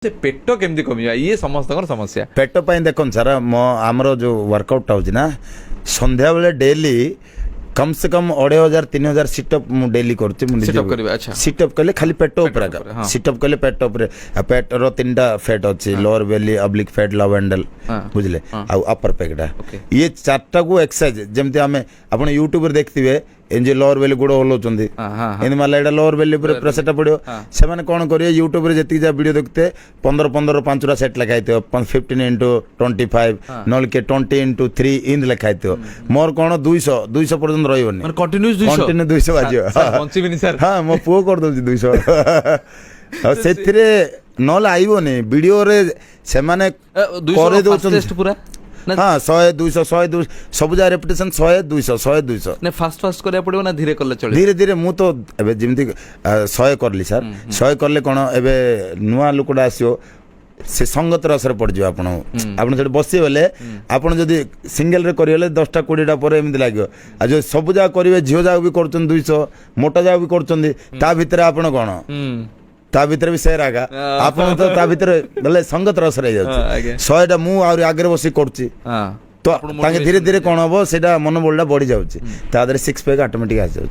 से पेट केमती कमिया ये समस्त समस्या पेट देख सर आमर जो वर्कआउट होची ना संध्या बेले डेली कम से कम 2500-3000 सिटअप मु डेली अच्छा सिटअप कले खाली पेट ऊपर हाँ। सिटअप कले पेट ऊपर पेट रो 3टा फैट अच्छी लोअर बेली ऑब्लिक फैट लव हैंडल बुझले आ अपर पेगडा ये 4टा को एक्सरसाइज जेमते हमें आपण यूट्यूब रे देखथिबे एंजे लोअर बेली गुड होलोचंदी एन माला एडा लोअर बेली पर प्रेसरटा पड़ियो से माने कोन करियो यूट्यूब रे जति जा वीडियो देखते 15 5टा सेट लगाइतो 15x25 नल के 20x3 इन लगाइतो मोर कोन 200 पर्यंत रहिबनी माने कंटीन्यूअस 200 बाजियो पहुंचीबिनी सर हां मो पुओ कर दोजी 200 आ सेथिरे नल आइबोनी वीडियो रे से माने करे दोचन पूरा हाँ 100 200 100 200 सब जा रेपिटेशन 100 200 100 200 ने फास्ट करिया पड़ियो ना धीरे करले चले धीरे धीरे मु तो एबे जिमती 100 करली सर 100 करले कोन एबे नुआ लुकडा आसियो से संगत रसरे पड़ जाओ आपण से बसी बेले आपण जदि सिंगल रे करियले 10टा 20टा पर एमती लागो आ जो सब जा करिवे झियो जा भी करचन 200 मोटा जा भी करचन ता भीतर आपण कोन ता भीतर भी शेयर आगा आपण तो ता भीतर बोले संगत रस रह जाउछ 100टा मु और आगे बसी करची तो ताके धीरे धीरे कोन हबो सेटा मन बोलडा बढ़ी जाउछ ता दरे 6 पैक ऑटोमेटिक आ जाउछ।